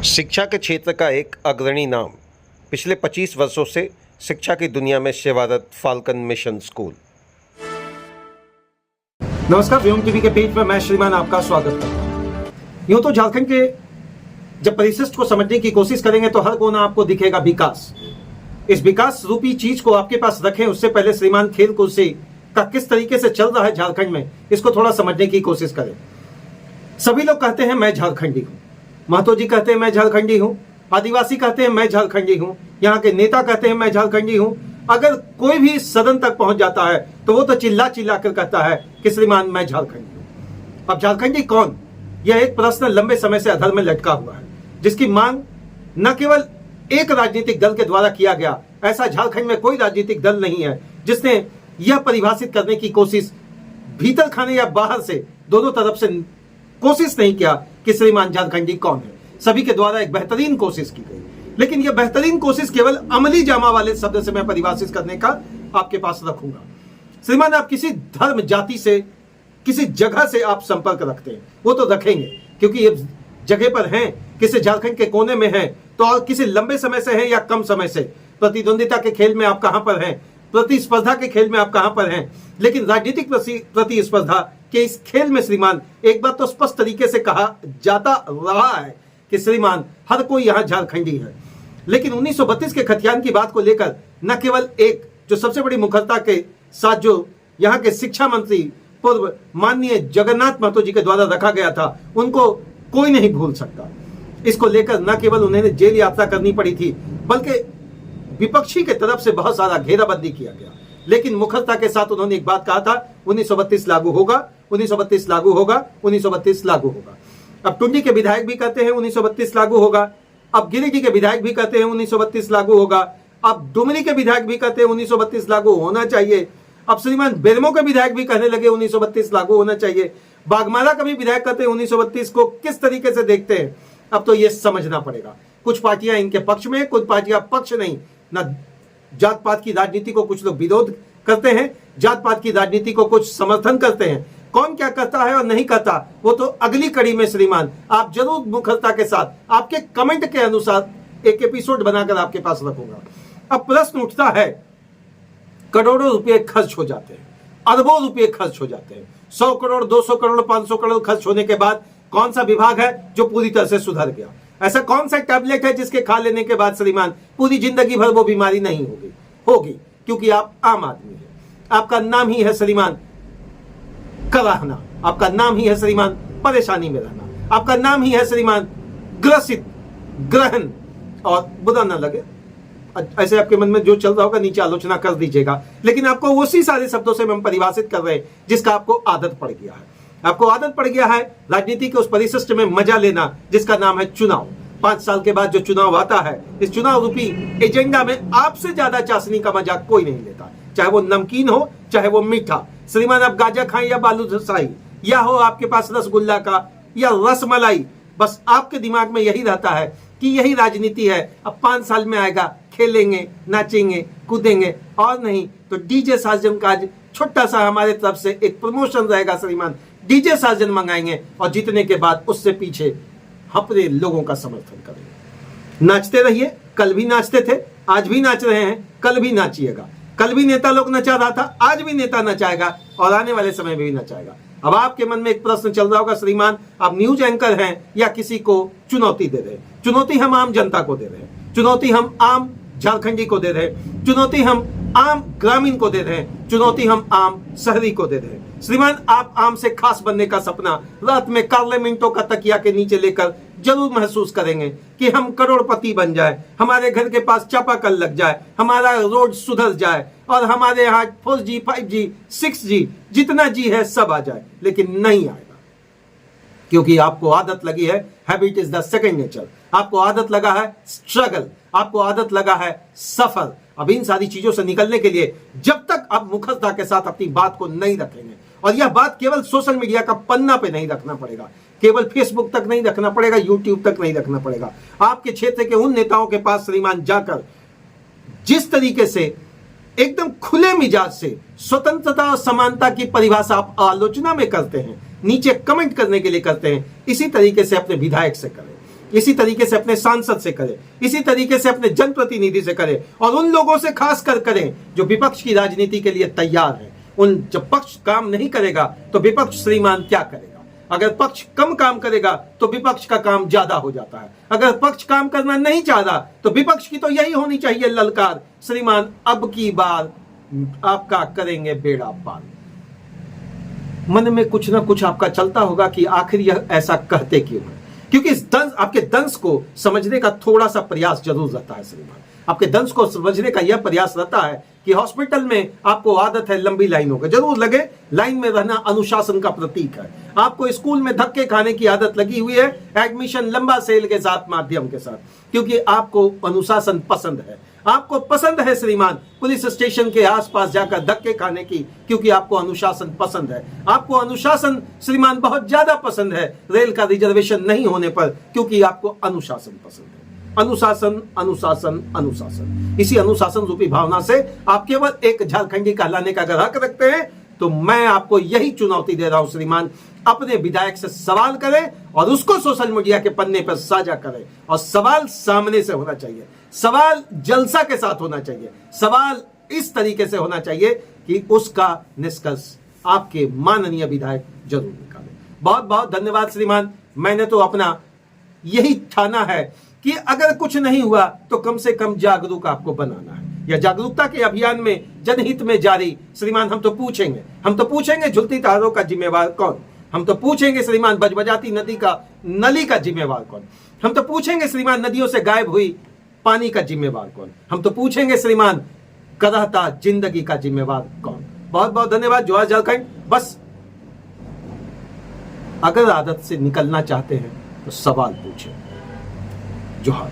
शिक्षा के क्षेत्र का एक अग्रणी नाम, पिछले 25 वर्षों से शिक्षा की दुनिया में सेवारत फाल्कन मिशन स्कूल। नमस्कार, व्योम टीवी के पेज पर मैं श्रीमान आपका स्वागत करता हूँ। यूं तो झारखंड के जब परिशिष्ट को समझने की कोशिश करेंगे तो हर कोना आपको दिखेगा विकास। इस विकास रूपी चीज को आपके पास रखें उससे पहले श्रीमान खेल कूद से का किस तरीके से चल रहा है झारखंड में, इसको थोड़ा समझने की कोशिश करें। सभी लोग कहते हैं मैं झारखंडी हूँ, महतो जी कहते हैं मैं झारखंडी हूँ, आदिवासी कहते हैं मैं झारखंडी हूँ, यहाँ के नेता कहते हैं मैं झारखंडी हूँ। अगर कोई भी सदन तक पहुंच जाता है तो वो तो चिल्ला चिल्ला कर कहता है कि श्रीमान मैं झारखंडी हूँ। अब झारखंडी कौन, यह एक प्रश्न लंबे समय से अधर में लटका हुआ है, जिसकी मांग न केवल एक राजनीतिक दल के द्वारा किया गया। ऐसा झारखंड में कोई राजनीतिक दल नहीं है जिसने यह परिभाषित करने की कोशिश भीतर खाने या बाहर से दोनों तरफ से कोशिश नहीं किया कि श्रीमान झारखंडी कौन है। सभी के द्वारा एक बेहतरीन कोशिश की गई, लेकिन यह बेहतरीन कोशिश केवल अमली जामा वाले शब्द से मैं परिभाषित करने का आपके पास रखूंगा। श्रीमान, आप किसी धर्म जाति से किसी जगह से आप संपर्क रखते हैं, वो तो रखेंगे क्योंकि ये जगह पर हैं, किसी झारखंड के कोने में हैं तो, और किसी लंबे समय से हैं या कम समय से। प्रतिद्वंदिता के खेल में आप कहां पर हैं, प्रतिस्पर्धा के खेल में आप कहां पर हैं, लेकिन राजनीतिक प्रतिस्पर्धा के इस खेल में श्रीमान एक बात तो स्पष्ट तरीके से कहा जाता रहा है कि श्रीमान हर कोई यहाँ झारखंडी है। लेकिन 1932 के खतियान की बात को लेकर न केवल एक जो सबसे बड़ी मुखरता के साथ जो यहाँ के शिक्षा मंत्री पूर्व माननीय जगन्नाथ महतो जी के द्वारा रखा गया था, उनको कोई नहीं भूल सकता। इसको लेकर न केवल उन्हें जेल यात्रा करनी पड़ी थी, बल्कि विपक्षी के तरफ से बहुत सारा घेराबंदी किया गया। लेकिन मुखरता के साथ उन्होंने एक बात कहा था, 1932 लागू होगा, 1932 लागू होगा, 1932 लागू होगा। अब टुंडी के विधायक भी कहते हैं 1932 लागू होगा, अब गिरिडीह के विधायक भी कहते हैं 1932 लागू होगा, अब डुमरी के विधायक भी कहते हैं 1932 लागू होना चाहिए। अब श्रीमान बेरमो के विधायक भी कहने लगे 1932 लागू होना चाहिए। बागमारा का भी विधायक कहते हैं 1932 को किस तरीके से देखते हैं। अब तो यह समझना पड़ेगा, कुछ पार्टियां इनके पक्ष में, कुछ पार्टियां पक्ष नहीं। न जात पात की राजनीति को कुछ लोग विरोध करते हैं, जात पात की राजनीति को कुछ समर्थन करते हैं। कौन क्या कहता है और नहीं कहता वो तो अगली कड़ी में श्रीमान आप जरूर मुखरता के साथ आपके कमेंट के अनुसार एक एपिसोड बनाकर आपके पास रखूंगा। अब प्रश्न उठता है, करोड़ों रुपए खर्च हो जाते हैं, अरबों रुपए खर्च हो जाते हैं, 100 करोड़ 200 करोड़ 500 करोड़ खर्च होने के बाद कौन सा विभाग है जो पूरी तरह से सुधर गया? ऐसा कौन सा टैबलेट है जिसके खा लेने के बाद श्रीमान पूरी जिंदगी भर वो बीमारी नहीं होगी? क्योंकि आप आम आदमी हैं, आपका नाम ही है श्रीमान कराहना, आपका नाम ही है श्रीमान परेशानी में रहना, आपका नाम ही है श्रीमान ग्रसित ग्रहण। और बुरा ना लगे, ऐसे आपके मन में जो चल रहा होगा नीचे आलोचना कर दीजिएगा, लेकिन आपको उसी सारे शब्दों से हम परिभाषित कर रहे हैं जिसका आपको आदत पड़ गया है। आपको आदत पड़ गया है राजनीति के उस परिशिष्ट में मजा लेना जिसका नाम है चुनाव। 5 साल के बाद जो चुनाव आता है, इस चुनाव रूपी एजेंडा में आपसे ज्यादा चाशनी का मजा कोई नहीं लेता, चाहे वो नमकीन हो चाहे वो मीठा। श्रीमान आप गाजा खाएं या बालूशाही, या हो आपके पास रसगुल्ला का या रसमलाई, बस आपके दिमाग में यही रहता है कि यही राजनीति है। अब 5 साल में आएगा, खेलेंगे, नाचेंगे, कूदेंगे, और नहीं तो डीजे साजन का आज छोटा सा हमारे तरफ से एक प्रमोशन रहेगा श्रीमान। डीजे साजन मंगाएंगे और जीतने के बाद उससे पीछे अपने लोगों का समर्थन करेंगे। नाचते रहिए, कल भी नाचते थे, आज भी नाच रहे हैं, कल भी नाचिएगा। कल भी नेता लोग नचा रहा था, आज भी नेता नचाएगा और आने वाले समय में भी नचाएगा। अब आपके मन में एक प्रश्न चल रहा होगा, श्रीमान आप न्यूज एंकर हैं या किसी को चुनौती दे रहे हैं? चुनौती हम आम जनता को दे रहे हैं, चुनौती हम आम झारखंडी को दे रहे हैं, चुनौती हम आम ग्रामीण को दे रहे हैं, चुनौती हम आम शहरी को दे रहे हैं। श्रीमान आप आम से खास बनने का सपना रात में काले मिनटों का तकिया के नीचे लेकर जरूर महसूस करेंगे कि हम करोड़पति बन जाए, हमारे घर के पास चापाकल लग जाए, हमारा रोड सुधर जाए और हमारे यहाँ 4G 5G 6G जितना जी है सब आ जाए। लेकिन नहीं आएगा, क्योंकि आपको आदत लगी है, habit is the second nature. आपको आदत लगा है स्ट्रगल, आपको आदत लगा है सफर। अब इन सारी चीजों से निकलने के लिए जब तक आप मुखरता के साथ अपनी बात को नहीं रखेंगे, और यह बात केवल सोशल मीडिया का पन्ना पे नहीं रखना पड़ेगा, केवल फेसबुक तक नहीं रखना पड़ेगा, यूट्यूब तक नहीं रखना पड़ेगा, आपके क्षेत्र के उन नेताओं के पास श्रीमान जाकर जिस तरीके से एकदम खुले मिजाज से स्वतंत्रता और समानता की परिभाषा आप आलोचना में करते हैं, नीचे कमेंट करने के लिए करते हैं, इसी तरीके से अपने विधायक से करें। इसी तरीके से अपने सांसद से करें, इसी तरीके से अपने जनप्रतिनिधि से करें, और उन लोगों से खास कर करें जो विपक्ष की राजनीति के लिए तैयार हैं। उन जब पक्ष काम नहीं करेगा तो विपक्ष श्रीमान क्या करेगा? अगर पक्ष कम काम करेगा तो विपक्ष का काम ज्यादा हो जाता है। अगर पक्ष काम करना नहीं चाह रहा तो विपक्ष की तो यही होनी चाहिए ललकार, श्रीमान अब की बार आपका करेंगे बेड़ा पार। मन में कुछ ना कुछ आपका चलता होगा कि आखिर यह ऐसा कहते क्यों है, क्योंकि इस दंश, आपके दंश को समझने का थोड़ा सा प्रयास जरूर रहता है श्रीमान। आपके दंश को समझने का यह प्रयास रहता है कि हॉस्पिटल में आपको आदत है लंबी लाइनों की, जरूर लगे, लाइन में रहना अनुशासन का प्रतीक है। आपको स्कूल में धक्के खाने की आदत लगी हुई है, एडमिशन लंबा सेल के साथ, माध्यम के साथ, क्योंकि आपको अनुशासन पसंद है। आपको पसंद है श्रीमान पुलिस स्टेशन के आसपास जाकर धक्के खाने की, क्योंकि आपको अनुशासन पसंद है। आपको अनुशासन श्रीमान बहुत ज्यादा पसंद है रेल का रिजर्वेशन नहीं होने पर, क्योंकि आपको अनुशासन पसंद है। अनुशासन, अनुशासन, अनुशासन। इसी अनुशासन रूपी भावना से आप केवल एक झारखंडी कहलाने का अगर हक रखते हैं तो मैं आपको यही चुनौती दे रहा हूं श्रीमान, अपने विधायक से सवाल करें और उसको सोशल मीडिया के पन्ने पर साझा करें। और सवाल सामने से होना चाहिए, सवाल जलसा के साथ होना चाहिए, सवाल इस तरीके से होना चाहिए कि उसका निष्कर्ष आपके माननीय विधायक जरूर निकालें। बहुत बहुत धन्यवाद श्रीमान। मैंने तो अपना यही ठाना है कि अगर कुछ नहीं हुआ तो कम से कम जागरूक आपको बनाना है। या जागरूकता के अभियान में जनहित में जारी श्रीमान हम तो पूछेंगे झुलती तारों का जिम्मेवार कौन, हम तो पूछेंगे श्रीमान बजबजाती नदी का नली का जिम्मेवार कौन, हम तो पूछेंगे श्रीमान नदियों से गायब हुई पानी का जिम्मेवार कौन, हम तो पूछेंगे श्रीमान करहता जिंदगी का जिम्मेवार कौन। बहुत बहुत धन्यवाद। जोहार झारखंड। बस अगर आदत से निकलना चाहते हैं तो सवाल पूछें। जोहार।